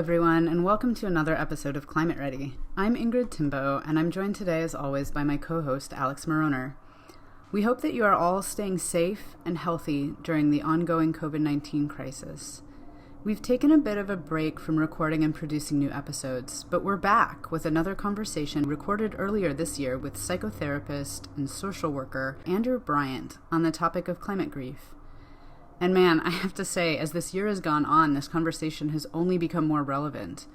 everyone, and welcome to another episode of Climate Ready. I'm Ingrid Timbo, and I'm joined today, as always, by my co-host, Alex Moroner. We hope that you are all staying safe and healthy during the ongoing COVID-19 crisis. We've taken a bit of a break from recording and producing new episodes, but we're back with another conversation recorded earlier this year with psychotherapist and social worker Andrew Bryant on the topic of climate grief. And man, I have to say, as this year has gone on, this conversation has only become more relevant.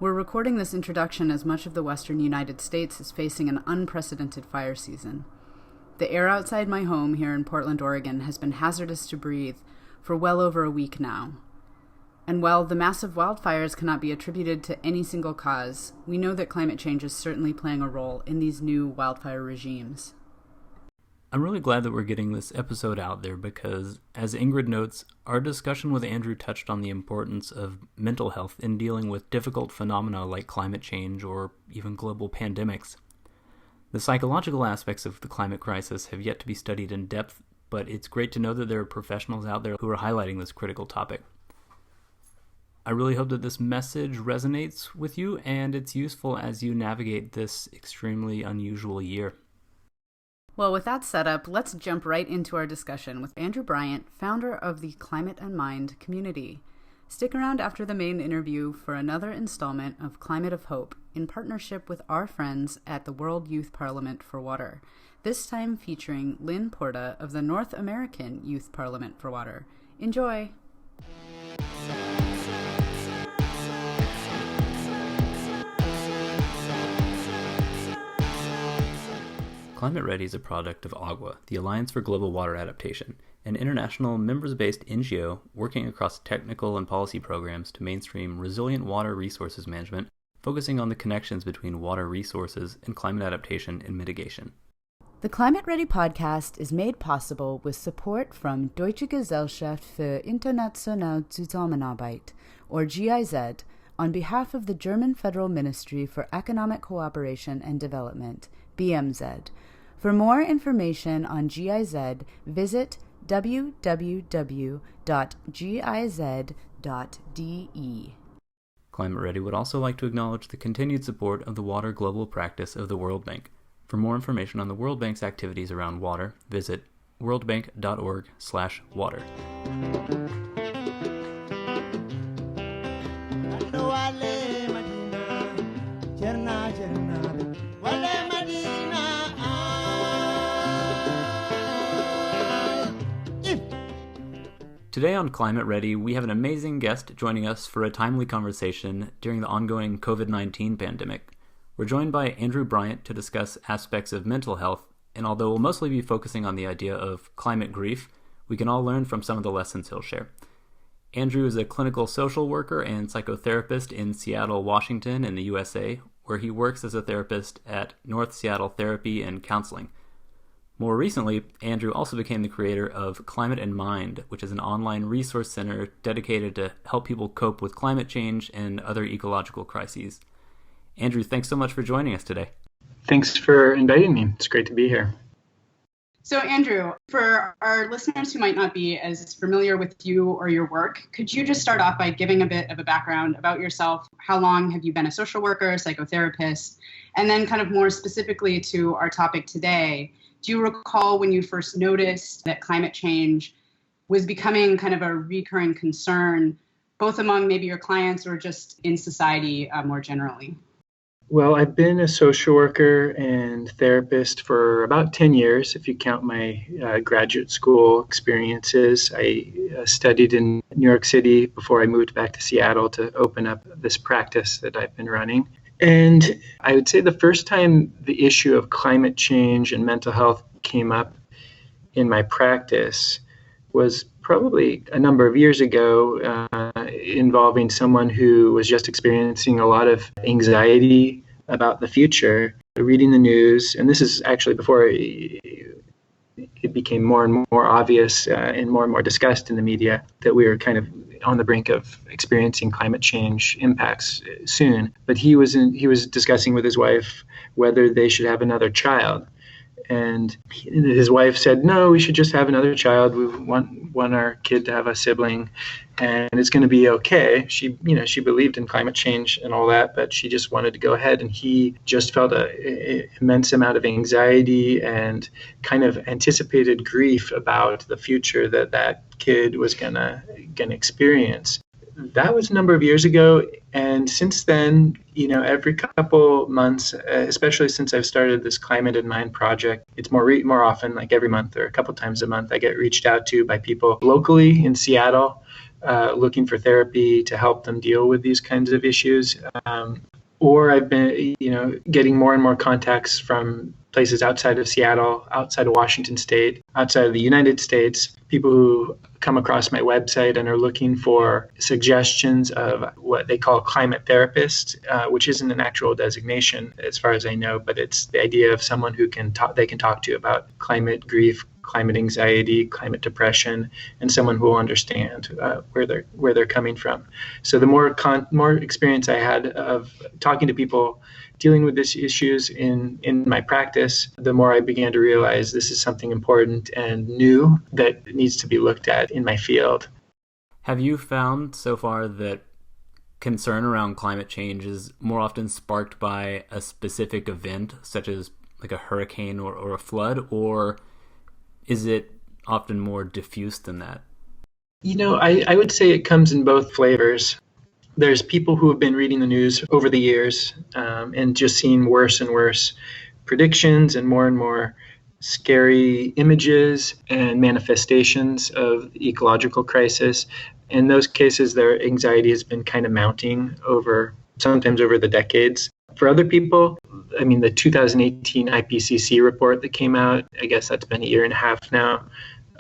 We're recording this introduction as much of the western United States is facing an unprecedented fire season. The air outside my home here in Portland, Oregon has been hazardous to breathe for well over a week now. And while the massive wildfires cannot be attributed to any single cause, we know that climate change is certainly playing a role in these new wildfire regimes. I'm really glad that we're getting this episode out there because, as Ingrid notes, our discussion with Andrew touched on the importance of mental health in dealing with difficult phenomena like climate change or even global pandemics. The psychological aspects of the climate crisis have yet to be studied in depth, but it's great to know that there are professionals out there who are highlighting this critical topic. I really hope that this message resonates with you and it's useful as you navigate this extremely unusual year. Well, with that set up, let's jump right into our discussion with Andrew Bryant, founder of the Climate and Mind community. Stick around after the main interview for another installment of Climate of Hope in partnership with our friends at the World Youth Parliament for Water, this time featuring Lynn Porta of the North American Youth Parliament for Water. Enjoy! Climate Ready is a product of AGWA, the Alliance for Global Water Adaptation, an international members-based NGO working across technical and policy programs to mainstream resilient water resources management, focusing on the connections between water resources and climate adaptation and mitigation. The Climate Ready podcast is made possible with support from Deutsche Gesellschaft für internationale Zusammenarbeit, or GIZ, on behalf of the German Federal Ministry for Economic Cooperation and Development, BMZ. For more information on GIZ, visit www.giz.de. Climate Ready would also like to acknowledge the continued support of the Water Global Practice of the World Bank. For more information on the World Bank's activities around water, visit worldbank.org/water. Today on Climate Ready, we have an amazing guest joining us for a timely conversation during the ongoing COVID-19 pandemic. We're joined by Andrew Bryant to discuss aspects of mental health, and although we'll mostly be focusing on the idea of climate grief, we can all learn from some of the lessons he'll share. Andrew is a clinical social worker and psychotherapist in Seattle, Washington in the USA, where he works as a therapist at North Seattle Therapy and Counseling. More recently, Andrew also became the creator of Climate and Mind, which is an online resource center dedicated to help people cope with climate change and other ecological crises. Andrew, thanks so much for joining us today. Thanks for inviting me. It's great to be here. So, Andrew, for our listeners who might not be as familiar with you or your work, could you just start off by giving a bit of a background about yourself? How long have you been a social worker, psychotherapist? And then kind of more specifically to our topic today, do you recall when you first noticed that climate change was becoming kind of a recurring concern, both among maybe your clients or just in society more generally? Well, I've been a social worker and therapist for about 10 years, if you count my graduate school experiences. I studied in New York City before I moved back to Seattle to open up this practice that I've been running. And I would say the first time the issue of climate change and mental health came up in my practice was probably a number of years ago, involving someone who was just experiencing a lot of anxiety about the future, reading the news. And this is actually before it became more and more obvious and more discussed in the media that we were kind of on the brink of experiencing climate change impacts soon. But he was discussing with his wife whether they should have another child. And his wife said, no, we should just have another child. We want our kid to have a sibling, and it's going to be okay. She believed in climate change and all that, but she just wanted to go ahead. And he just felt an immense amount of anxiety and kind of anticipated grief about the future that kid was gonna experience. That was a number of years ago, and since then, every couple months, especially since I've started this Climate in Mind project, it's more often, like every month or a couple times a month, I get reached out to by people locally in Seattle looking for therapy to help them deal with these kinds of issues. Or I've been, getting more and more contacts from places outside of Seattle, outside of Washington State, outside of the United States, people who come across my website and are looking for suggestions of what they call climate therapists, which isn't an actual designation as far as I know, but it's the idea of someone who they can talk to about climate grief, climate anxiety, climate depression, and someone who will understand where they're coming from. So the more experience I had of talking to people dealing with these issues in my practice, the more I began to realize this is something important and new that needs to be looked at in my field. Have you found so far that concern around climate change is more often sparked by a specific event, such as like a hurricane or a flood, or is it often more diffuse than that? I would say it comes in both flavors. There's people who have been reading the news over the years and just seeing worse and worse predictions and more scary images and manifestations of the ecological crisis. In those cases, their anxiety has been kind of mounting sometimes over the decades. For other people, the 2018 IPCC report that came out, I guess that's been a year and a half now,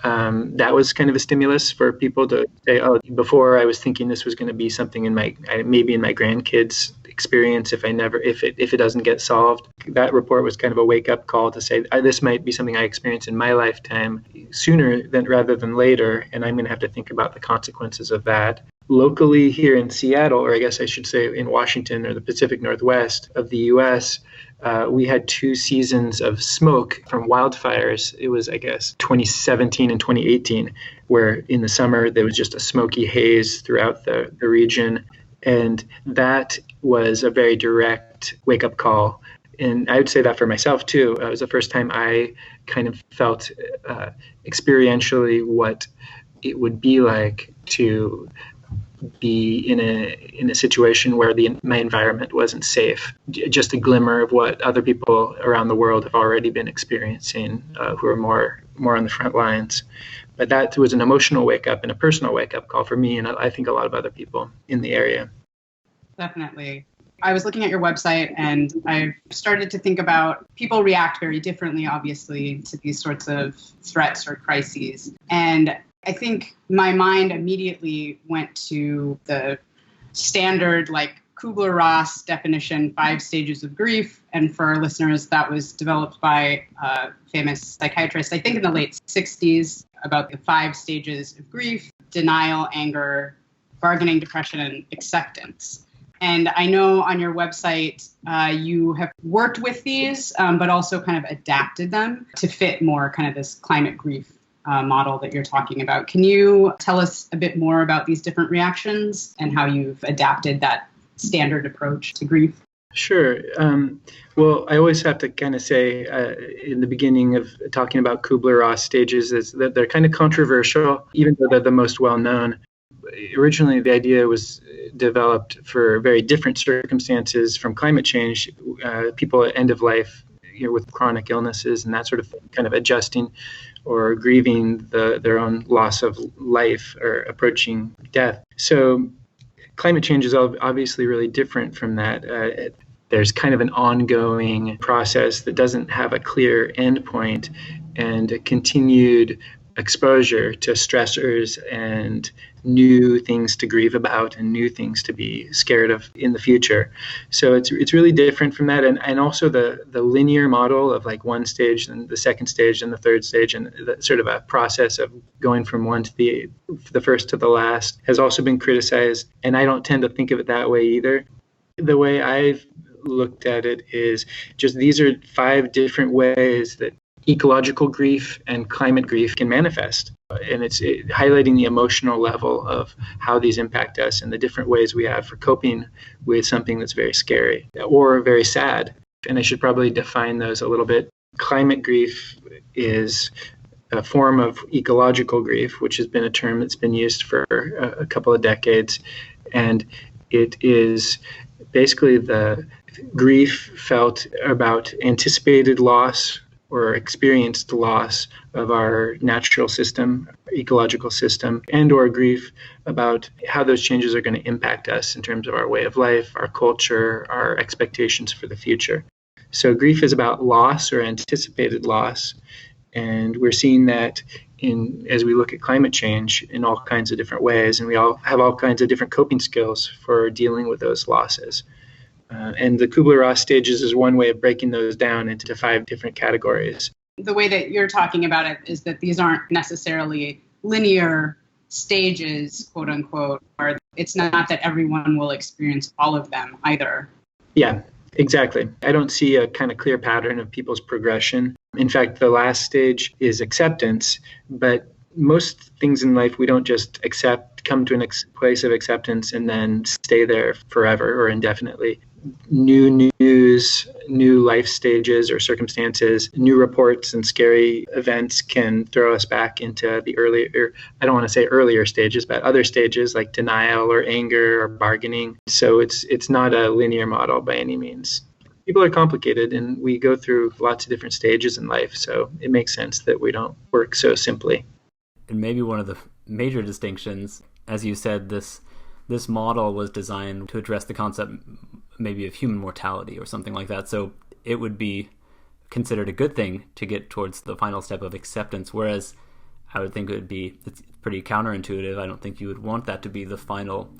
that was kind of a stimulus for people to say, oh, before I was thinking this was going to be something maybe in my grandkids' experience if it doesn't get solved. That report was kind of a wake-up call to say this might be something I experience in my lifetime sooner rather than later, and I'm going to have to think about the consequences of that. Locally here in Seattle, or I guess I should say in Washington or the Pacific Northwest of the U.S., we had 2 seasons of smoke from wildfires. It was, I guess, 2017 and 2018, where in the summer there was just a smoky haze throughout the region. And that was a very direct wake-up call. And I would say that for myself, too. It was the first time I kind of felt experientially what it would be like to be in a situation where my environment wasn't safe. Just a glimmer of what other people around the world have already been experiencing, who are more on the front lines. But that was an emotional wake up and a personal wake up call for me, and I think a lot of other people in the area. Definitely. I was looking at your website and I started to think about people react very differently, obviously, to these sorts of threats or crises. And I think my mind immediately went to the standard, Kubler-Ross definition, 5 stages of grief. And for our listeners, that was developed by a famous psychiatrist, I think in the late 60s, about the 5 stages of grief: denial, anger, bargaining, depression, and acceptance. And I know on your website, you have worked with these, but also kind of adapted them to fit more kind of this climate grief model that you're talking about. Can you tell us a bit more about these different reactions and how you've adapted that standard approach to grief? Sure. Well, I always have to kind of say in the beginning of talking about Kubler-Ross stages is that they're kind of controversial, even though they're the most well-known. Originally, the idea was developed for very different circumstances from climate change, people at end of life, with chronic illnesses and that sort of thing, kind of adjusting or grieving their own loss of life or approaching death. So climate change is obviously really different from that. There's kind of an ongoing process that doesn't have a clear endpoint and a continued exposure to stressors and new things to grieve about and new things to be scared of in the future. So it's really different from that. And also the linear model of one stage and the second stage and the third stage, and the sort of a process of going from one to the first to the last has also been criticized. And I don't tend to think of it that way either. The way I've looked at it is just these are 5 different ways that ecological grief and climate grief can manifest. And it's highlighting the emotional level of how these impact us and the different ways we have for coping with something that's very scary or very sad. And I should probably define those a little bit. Climate grief is a form of ecological grief, which has been a term that's been used for a couple of decades. And it is basically the grief felt about anticipated loss or experienced loss of our natural system, ecological system, and or grief about how those changes are going to impact us in terms of our way of life, our culture, our expectations for the future. So grief is about loss or anticipated loss. And we're seeing that as we look at climate change in all kinds of different ways. And we all have all kinds of different coping skills for dealing with those losses. And the Kubler-Ross stages is one way of breaking those down into 5 different categories. The way that you're talking about it is that these aren't necessarily linear stages, quote unquote, or it's not that everyone will experience all of them either. Yeah, exactly. I don't see a kind of clear pattern of people's progression. In fact, the last stage is acceptance, but most things in life we don't just come to a place of acceptance and then stay there forever or indefinitely. New news, new life stages or circumstances, new reports and scary events can throw us back into the earlier, I don't want to say earlier stages, but other stages like denial or anger or bargaining. So it's not a linear model by any means. People are complicated and we go through lots of different stages in life. So it makes sense that we don't work so simply. And maybe one of the major distinctions, as you said, this model was designed to address the concept maybe of human mortality or something like that. So it would be considered a good thing to get towards the final step of acceptance, whereas I would think it's pretty counterintuitive. I don't think you would want that to be the final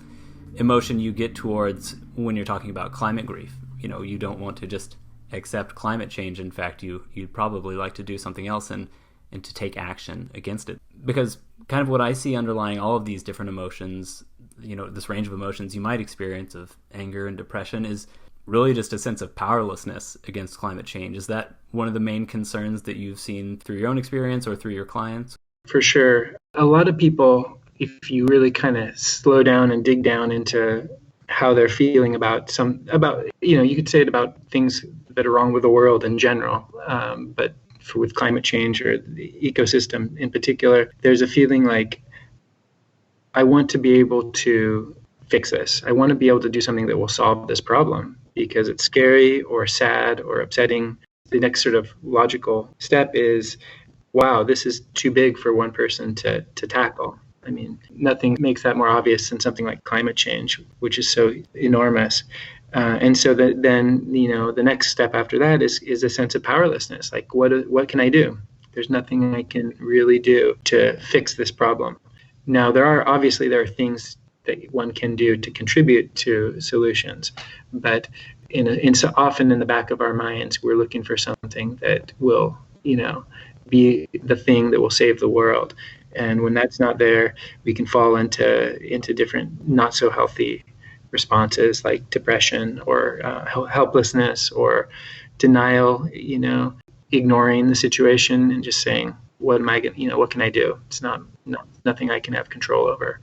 emotion you get towards when you're talking about climate grief. You don't want to just accept climate change. In fact, you'd probably like to do something else and to take action against it. Because kind of what I see underlying all of these different emotions, this range of emotions you might experience of anger and depression is really just a sense of powerlessness against climate change. Is that one of the main concerns that you've seen through your own experience or through your clients? For sure. A lot of people, if you really kind of slow down and dig down into how they're feeling about you could say it about things that are wrong with the world in general, but with climate change or the ecosystem in particular, there's a feeling like, I want to be able to fix this. I want to be able to do something that will solve this problem because it's scary or sad or upsetting. The next sort of logical step is, wow, this is too big for one person to tackle. I mean, nothing makes that more obvious than something like climate change, which is so enormous. And so then, the next step after that is a sense of powerlessness. Like, what can I do? There's nothing I can really do to fix this problem. Now, there are things that one can do to contribute to solutions, but so often in the back of our minds, we're looking for something that will, be the thing that will save the world. And when that's not there, we can fall into different not so healthy responses like depression or helplessness or denial, ignoring the situation and just saying, what can I do? It's nothing I can have control over.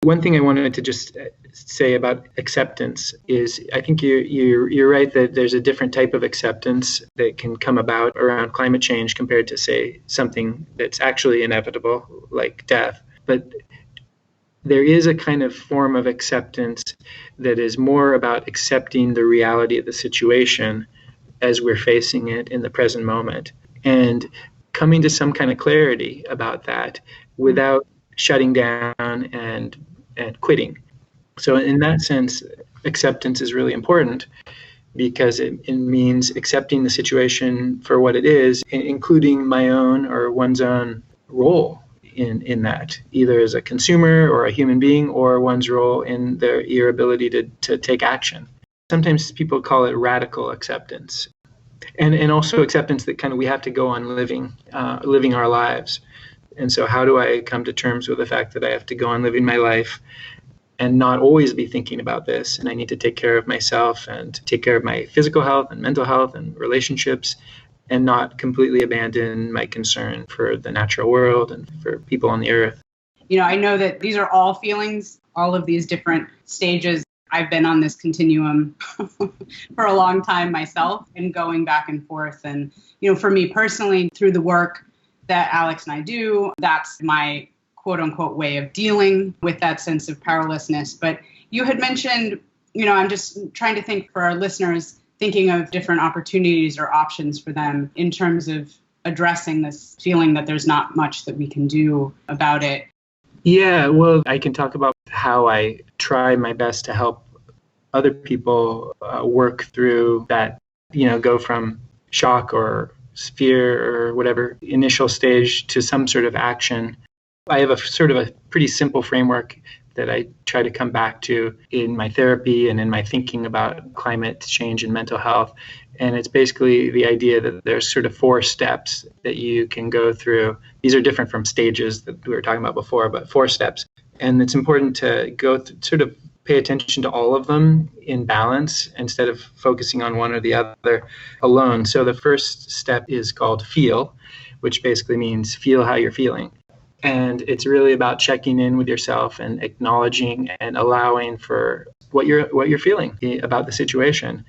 One thing I wanted to just say about acceptance is I think you're right that there's a different type of acceptance that can come about around climate change compared to, say, something that's actually inevitable like death. But there is a kind of form of acceptance that is more about accepting the reality of the situation as we're facing it in the present moment and coming to some kind of clarity about that without shutting down and quitting. So in that sense, acceptance is really important because it means accepting the situation for what it is, including my own or one's own role in that, either as a consumer or a human being or one's role in your ability to take action. Sometimes people call it radical acceptance. And also acceptance that kind of we have to go on living our lives. And so how do I come to terms with the fact that I have to go on living my life and not always be thinking about this? And I need to take care of myself and take care of my physical health and mental health and relationships and not completely abandon my concern for the natural world and for people on the earth. I know that these are all feelings, all of these different stages. I've been on this continuum for a long time myself and going back and forth. And, for me personally, through the work that Alex and I do, that's my quote unquote way of dealing with that sense of powerlessness. But you had mentioned, I'm just trying to think for our listeners, thinking of different opportunities or options for them in terms of addressing this feeling that there's not much that we can do about it. Yeah, well, I can talk about how I try my best to help other people work through that, go from shock or fear or whatever initial stage to some sort of action. I have a sort of a pretty simple framework that I try to come back to in my therapy and in my thinking about climate change and mental health. And it's basically the idea that there's sort of 4 steps that you can go through. These are different from stages that we were talking about before, but 4 steps. And it's important to go sort of pay attention to all of them in balance instead of focusing on one or the other alone. So the first step is called feel, which basically means feel how you're feeling. And it's really about checking in with yourself and acknowledging and allowing for what you're feeling about the situation.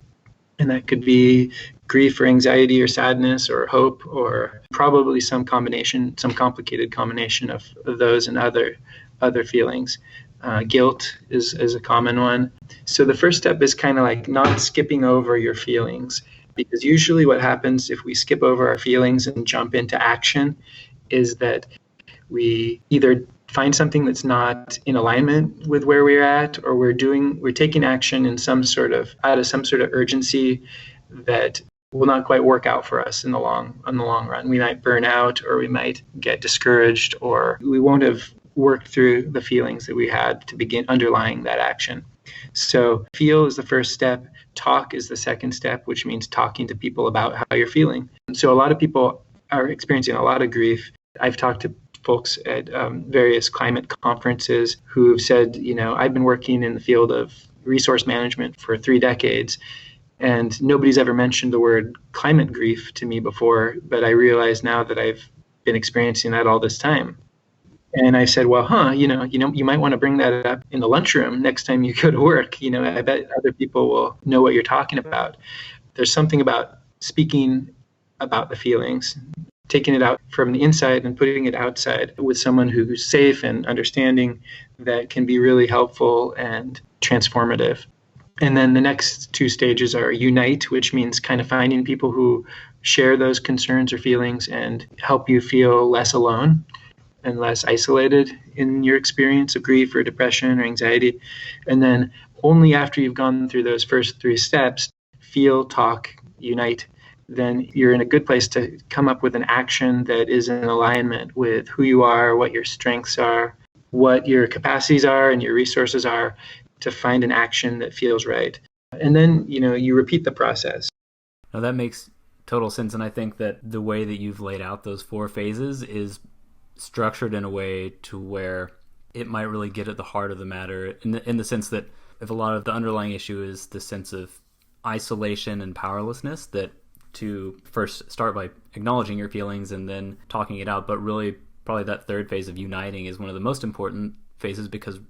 And that could be grief or anxiety or sadness or hope or probably some complicated combination of those and other feelings. Guilt is a common one. So the first step is kind of like not skipping over your feelings, because usually what happens if we skip over our feelings and jump into action is that we either find something that's not in alignment with where we're at, or we're taking action in out of some sort of urgency that will not quite work out for us in the long run. We might burn out, or we might get discouraged, or we won't have worked through the feelings that we had to begin underlying that action. So feel is the first step. Talk is the second step, which means talking to people about how you're feeling. So a lot of people are experiencing a lot of grief. I've talked to folks at various climate conferences who've said, I've been working in the field of resource management for 3 decades, and nobody's ever mentioned the word climate grief to me before, but I realize now that I've been experiencing that all this time. And I said, well, you might want to bring that up in the lunchroom next time you go to work. I bet other people will know what you're talking about. There's something about speaking about the feelings, taking it out from the inside and putting it outside with someone who's safe and understanding, that can be really helpful and transformative. And then the next 2 stages are unite, which means kind of finding people who share those concerns or feelings and help you feel less alone and less isolated in your experience of grief or depression or anxiety. And then only after you've gone through those first 3 steps, feel, talk, unite, then you're in a good place to come up with an action that is in alignment with who you are, what your strengths are, what your capacities are and your resources are, to find an action that feels right. And then, you repeat the process. Now that makes total sense. And I think that the way that you've laid out those 4 phases is structured in a way to where it might really get at the heart of the matter, in the sense that if a lot of the underlying issue is the sense of isolation and powerlessness, that to first start by acknowledging your feelings and then talking it out, but really probably that 3rd phase of uniting is one of the most important phases, because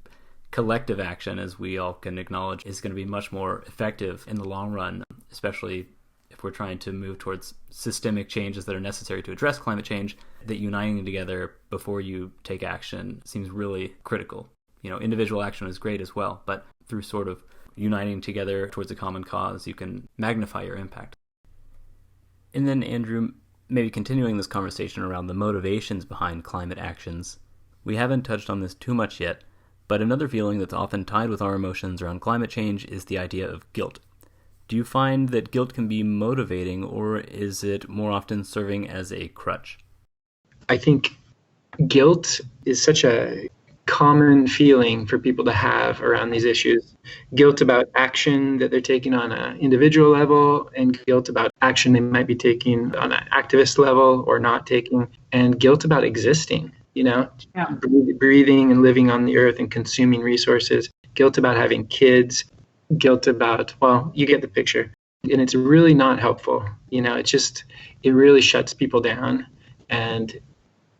collective action, as we all can acknowledge, is going to be much more effective in the long run, especially if we're trying to move towards systemic changes that are necessary to address climate change. That uniting together before you take action seems really critical. Individual action is great as well, but through sort of uniting together towards a common cause, you can magnify your impact. And then, Andrew, maybe continuing this conversation around the motivations behind climate actions. We haven't touched on this too much yet, but another feeling that's often tied with our emotions around climate change is the idea of guilt. Do you find that guilt can be motivating, or is it more often serving as a crutch? I think guilt is such a common feeling for people to have around these issues. Guilt about action that they're taking on an individual level, and guilt about action they might be taking on an activist level or not taking, and guilt about existing, breathing and living on the earth and consuming resources, guilt about having kids, guilt about, well, you get the picture. And it's really not helpful. It really shuts people down and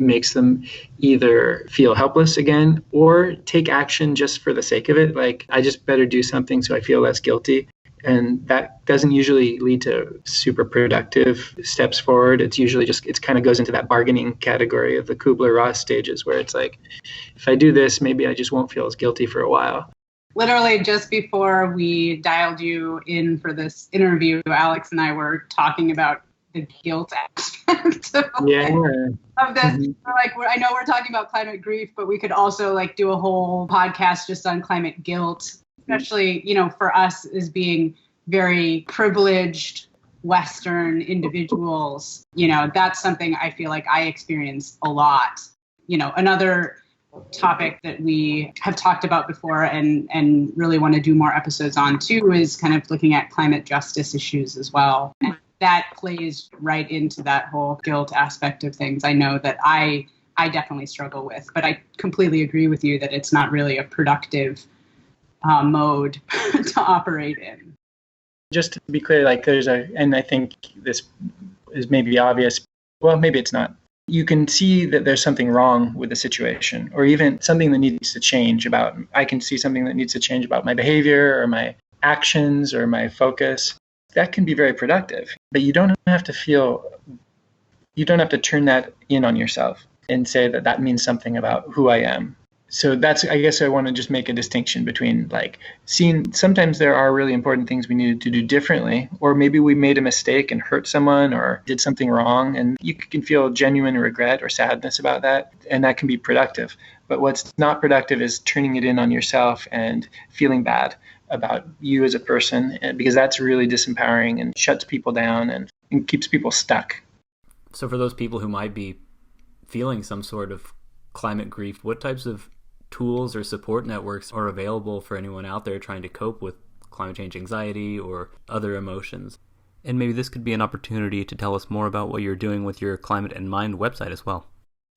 makes them either feel helpless again or take action just for the sake of it. Like, I just better do something so I feel less guilty. And that doesn't usually lead to super productive steps forward. It's usually it kind of goes into that bargaining category of the Kubler-Ross stages where it's like, if I do this, maybe I just won't feel as guilty for a while. Literally just before we dialed you in for this interview, Alex and I were talking about the guilt aspect of this. Mm-hmm. I know we're talking about climate grief, but we could also do a whole podcast just on climate guilt, especially, for us as being very privileged Western individuals. That's something I feel like I experience a lot. Another topic that we have talked about before and really want to do more episodes on too is kind of looking at climate justice issues as well. And that plays right into that whole guilt aspect of things. I know that I definitely struggle with, but I completely agree with you that it's not really a productive mode to operate in. Just to be clear, and I think this is maybe obvious, well, maybe it's not. You can see that there's something wrong with the situation, or even something that needs to change I can see something that needs to change about my behavior or my actions or my focus. That can be very productive, but you don't have to turn that in on yourself and say that means something about who I am. So I guess I want to just make a distinction between seeing sometimes there are really important things we needed to do differently, or maybe we made a mistake and hurt someone or did something wrong, and you can feel genuine regret or sadness about that, and that can be productive. But what's not productive is turning it in on yourself and feeling bad about you as a person, because that's really disempowering and shuts people down and keeps people stuck. So for those people who might be feeling some sort of climate grief, what types of tools or support networks are available for anyone out there trying to cope with climate change anxiety or other emotions? And maybe this could be an opportunity to tell us more about what you're doing with your Climate and Mind website as well.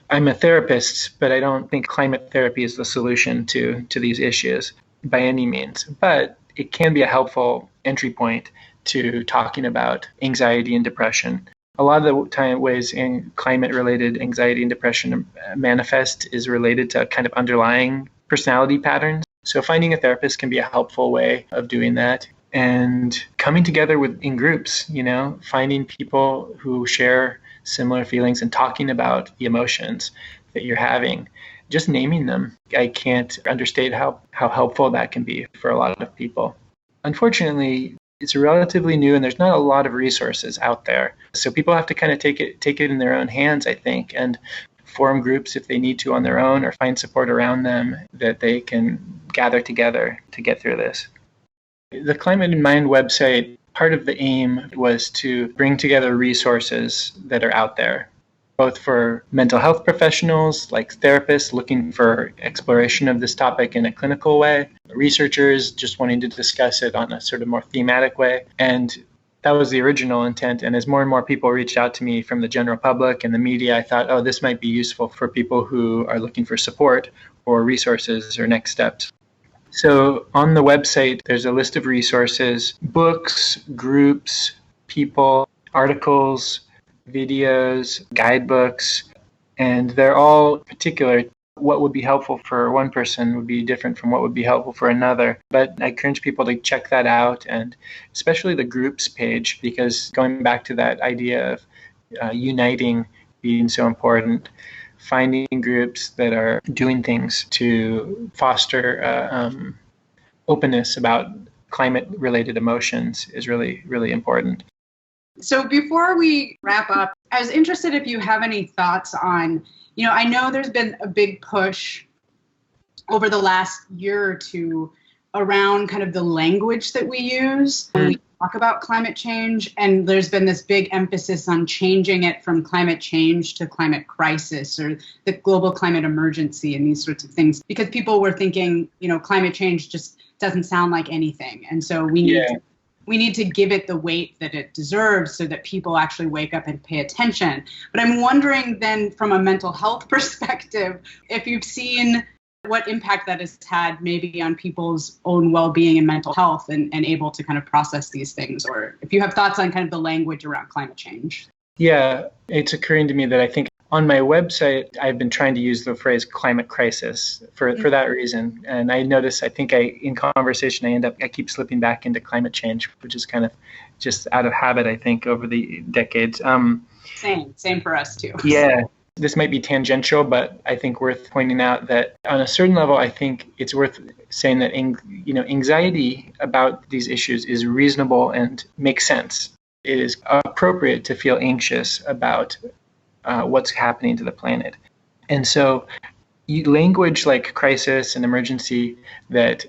I'm a therapist, but I don't think climate therapy is the solution to these issues by any means. But it can be a helpful entry point to talking about anxiety and depression. A lot of the time ways in climate-related anxiety and depression manifest is related to kind of underlying personality patterns. So finding a therapist can be a helpful way of doing that. And coming together in groups, finding people who share similar feelings and talking about the emotions that you're having, just naming them. I can't understate how helpful that can be for a lot of people. Unfortunately, it's relatively new and there's not a lot of resources out there. So people have to kind of take it in their own hands, I think, and form groups if they need to on their own, or find support around them that they can gather together to get through this. The Climate and Mind website, part of the aim was to bring together resources that are out there, both for mental health professionals like therapists looking for exploration of this topic in a clinical way, researchers just wanting to discuss it on a sort of more thematic way. And that was the original intent. And as more and more people reached out to me from the general public and the media, I thought, this might be useful for people who are looking for support or resources or next steps. So on the website, there's a list of resources, books, groups, people, articles, videos, guidebooks, and they're all particular. What would be helpful for one person would be different from what would be helpful for another. But I encourage people to check that out, and especially the groups page, because going back to that idea of uniting being so important, finding groups that are doing things to foster openness about climate-related emotions is really, really important. So before we wrap up, I was interested if you have any thoughts on, I know there's been a big push over the last year or two around kind of the language that we use when we talk about climate change. And there's been this big emphasis on changing it from climate change to climate crisis or the global climate emergency and these sorts of things, because people were thinking, climate change just doesn't sound like anything. And so we need to give it the weight that it deserves so that people actually wake up and pay attention. But I'm wondering then, from a mental health perspective, if you've seen what impact that has had maybe on people's own well-being and mental health and able to kind of process these things, or if you have thoughts on kind of the language around climate change. Yeah, it's occurring to me that I think on my website, I've been trying to use the phrase climate crisis for that reason. And I notice, I think in conversation, I keep slipping back into climate change, which is kind of just out of habit, I think, over the decades. Same for us too. Yeah. This might be tangential, but I think worth pointing out that on a certain level, I think it's worth saying that anxiety about these issues is reasonable and makes sense. It is appropriate to feel anxious about what's happening to the planet. And so language like crisis and emergency that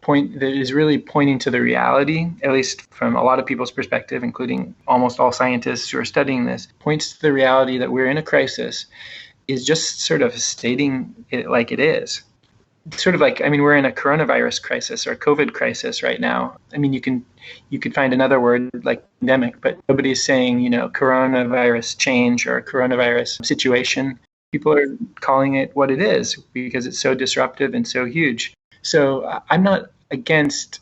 is really pointing to the reality, at least from a lot of people's perspective, including almost all scientists who are studying this, points to the reality that we're in a crisis, is just sort of stating it like it is. Sort of like, we're in a coronavirus crisis or a COVID crisis right now. You could find another word like pandemic, but nobody's saying, coronavirus change or coronavirus situation. People are calling it what it is because it's so disruptive and so huge. So I'm not against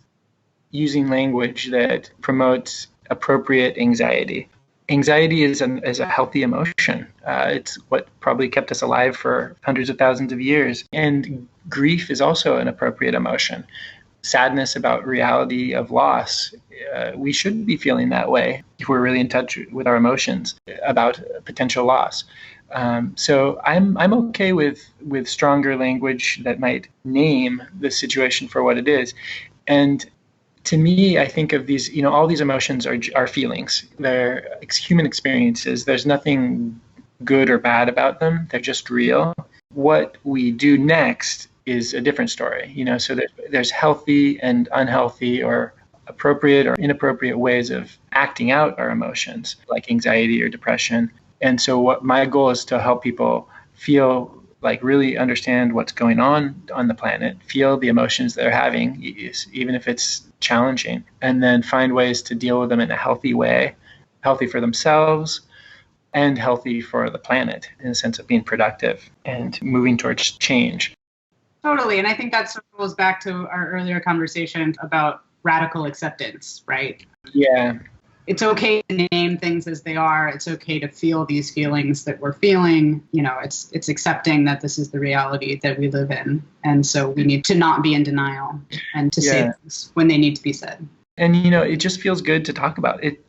using language that promotes appropriate anxiety. Anxiety is a healthy emotion. It's what probably kept us alive for hundreds of thousands of years. And grief is also an appropriate emotion. Sadness about reality of loss. We should be feeling that way if we're really in touch with our emotions about potential loss. So I'm okay with stronger language that might name the situation for what it is. And to me, I think of these, all these emotions are feelings. They're human experiences. There's nothing good or bad about them. They're just real. What we do next is a different story. So there's healthy and unhealthy or appropriate or inappropriate ways of acting out our emotions, like anxiety or depression. And so what my goal is to help people feel like really understand what's going on the planet, feel the emotions they're having, even if it's challenging, and then find ways to deal with them in a healthy way, healthy for themselves and healthy for the planet in the sense of being productive and moving towards change. Totally. And I think that circles back to our earlier conversation about radical acceptance, right? Yeah. It's okay to name things as they are. It's okay to feel these feelings that we're feeling. It's accepting that this is the reality that we live in. And so we need to not be in denial and to say things when they need to be said. And, it just feels good to talk about it.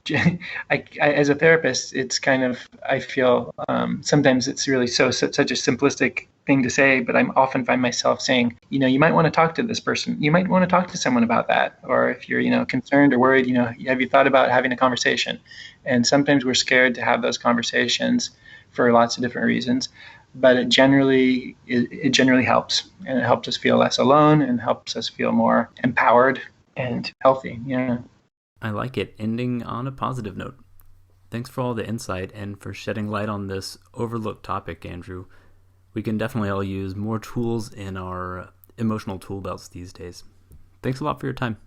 I, as a therapist, it's kind of, I feel sometimes it's really such a simplistic thing to say, but I often find myself saying, you might want to talk to this person. You might want to talk to someone about that. Or if you're, concerned or worried, have you thought about having a conversation? And sometimes we're scared to have those conversations for lots of different reasons. But it generally helps. And it helps us feel less alone and helps us feel more empowered and healthy. Yeah. I like it. Ending on a positive note. Thanks for all the insight and for shedding light on this overlooked topic, Andrew. We can definitely all use more tools in our emotional tool belts these days. Thanks a lot for your time.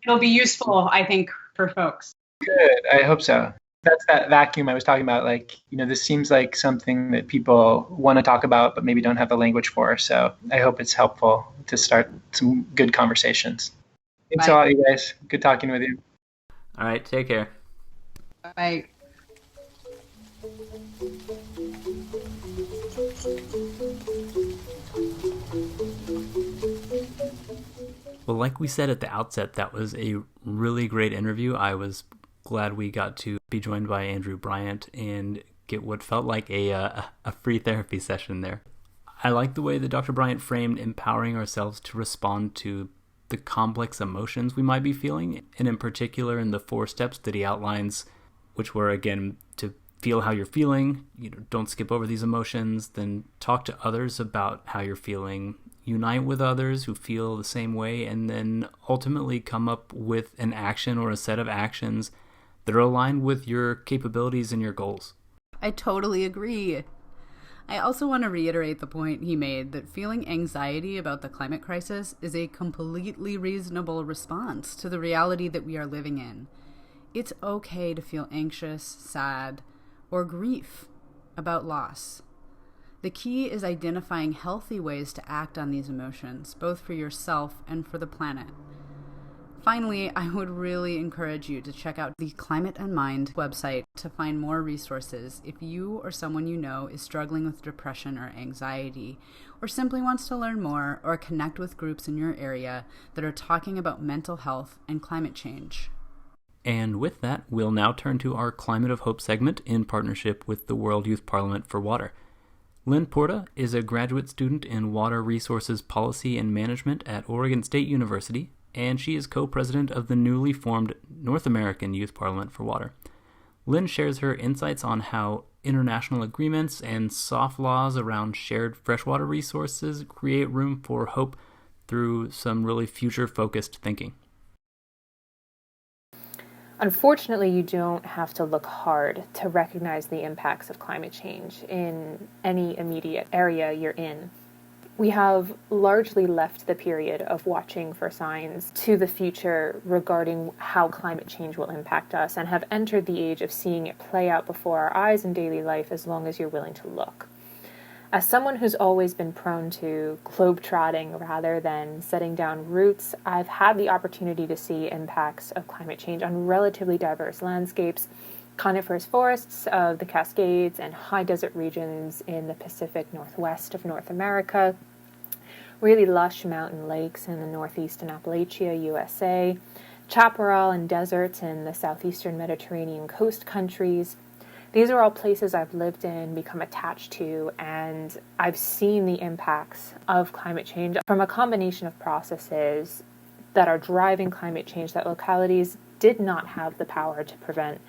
It'll be useful, I think, for folks. Good. I hope so. That's that vacuum I was talking about. This seems like something that people want to talk about, but maybe don't have the language for. So I hope it's helpful to start some good conversations. Thanks a lot, you guys. Good talking with you. All right. Take care. Bye. Well, like we said at the outset, that was a really great interview. I was glad we got to be joined by Andrew Bryant and get what felt like a free therapy session there. I like the way that Dr. Bryant framed empowering ourselves to respond to the complex emotions we might be feeling, and in particular in the 4 steps that he outlines, which were, again, to feel how you're feeling, don't skip over these emotions, then talk to others about how you're feeling, unite with others who feel the same way, and then ultimately come up with an action or a set of actions that are aligned with your capabilities and your goals. I totally agree. I also want to reiterate the point he made that feeling anxiety about the climate crisis is a completely reasonable response to the reality that we are living in. It's okay to feel anxious, sad, or grief about loss. The The key is identifying healthy ways to act on these emotions, both for yourself and for the planet. Finally, I would really encourage you to check out the Climate and Mind website to find more resources if you or someone you know is struggling with depression or anxiety, or simply wants to learn more or connect with groups in your area that are talking about mental health and climate change. And with that, we'll now turn to our Climate of Hope segment in partnership with the World Youth Parliament for Water. Lynn Porta is a graduate student in Water Resources Policy and Management at Oregon State University, and she is co-president of the newly formed North American Youth Parliament for Water. Lynn shares her insights on how international agreements and soft laws around shared freshwater resources create room for hope through some really future-focused thinking. Unfortunately, you don't have to look hard to recognize the impacts of climate change in any immediate area you're in. We have largely left the period of watching for signs to the future regarding how climate change will impact us and have entered the age of seeing it play out before our eyes in daily life as long as you're willing to look. As someone who's always been prone to globe-trotting rather than setting down roots, I've had the opportunity to see impacts of climate change on relatively diverse landscapes, coniferous forests of the Cascades and high desert regions in the Pacific Northwest of North America, really lush mountain lakes in the northeastern Appalachia, USA, chaparral and deserts in the southeastern Mediterranean coast countries. These are all places I've lived in, become attached to, and I've seen the impacts of climate change from a combination of processes that are driving climate change that localities did not have the power to prevent,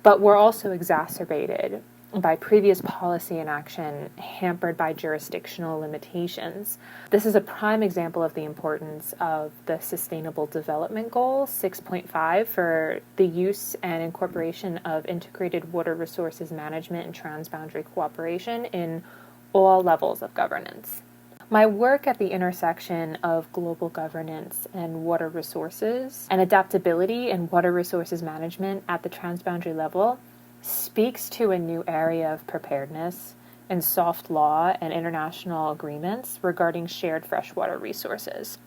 but were also exacerbated by previous policy and action hampered by jurisdictional limitations. This is a prime example of the importance of the Sustainable Development Goal 6.5 for the use and incorporation of integrated water resources management and transboundary cooperation in all levels of governance. My work at the intersection of global governance and water resources and adaptability in water resources management at the transboundary level speaks to a new area of preparedness in soft law and international agreements regarding shared freshwater resources.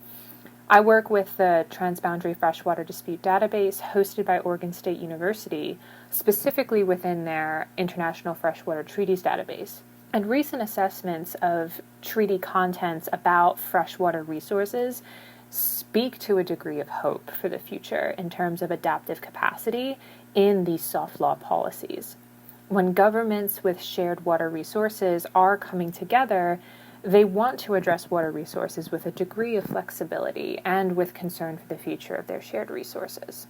I work with the Transboundary Freshwater Dispute Database hosted by Oregon State University, specifically within their International Freshwater Treaties database. And recent assessments of treaty contents about freshwater resources speak to a degree of hope for the future in terms of adaptive capacity in these soft law policies. When governments with shared water resources are coming together, they want to address water resources with a degree of flexibility and with concern for the future of their shared resources.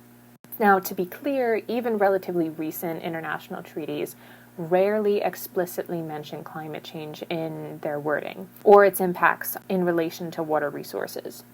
Now, to be clear, even relatively recent international treaties rarely explicitly mention climate change in their wording or its impacts in relation to water resources.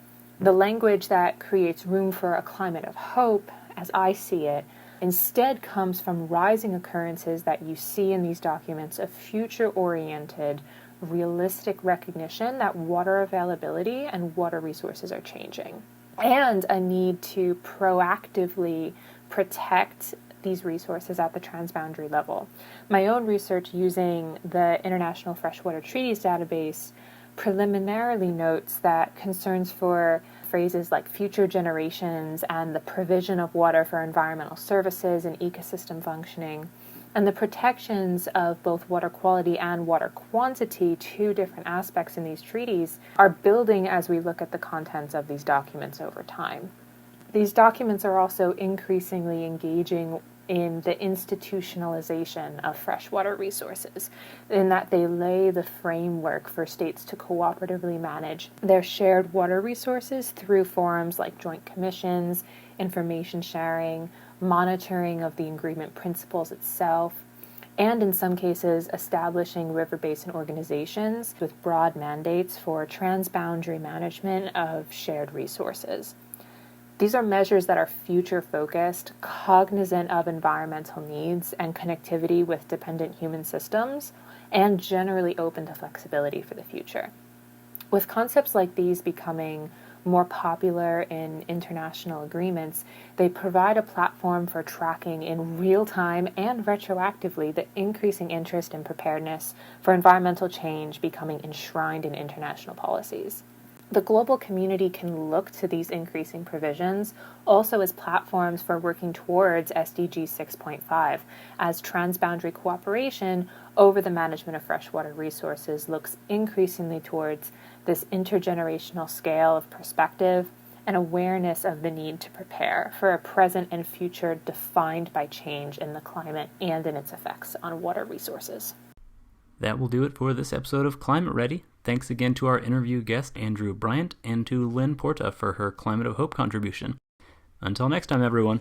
The language that creates room for a climate of hope, as I see it, instead comes from rising occurrences that you see in these documents of future-oriented, realistic recognition that water availability and water resources are changing, and a need to proactively protect these resources at the transboundary level. My own research using the International Freshwater Treaties database preliminarily notes that concerns for phrases like future generations and the provision of water for environmental services and ecosystem functioning, and the protections of both water quality and water quantity, two different aspects in these treaties, are building as we look at the contents of these documents over time. These documents are also increasingly engaging in the institutionalization of freshwater resources, in that they lay the framework for states to cooperatively manage their shared water resources through forums like joint commissions, information sharing, monitoring of the agreement principles itself, and in some cases establishing river basin organizations with broad mandates for transboundary management of shared resources. These are measures that are future-focused, cognizant of environmental needs and connectivity with dependent human systems, and generally open to flexibility for the future. With concepts like these becoming more popular in international agreements, they provide a platform for tracking in real time and retroactively the increasing interest in preparedness for environmental change becoming enshrined in international policies. The global community can look to these increasing provisions also as platforms for working towards SDG 6.5, as transboundary cooperation over the management of freshwater resources looks increasingly towards this intergenerational scale of perspective and awareness of the need to prepare for a present and future defined by change in the climate and in its effects on water resources. That will do it for this episode of Climate Ready. Thanks again to our interview guest, Andrew Bryant, and to Lynn Porta for her Climate of Hope contribution. Until next time, everyone.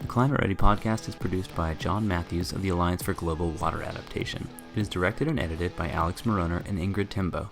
The Climate Ready podcast is produced by John Matthews of the Alliance for Global Water Adaptation. It is directed and edited by Alex Moroner and Ingrid Timbo.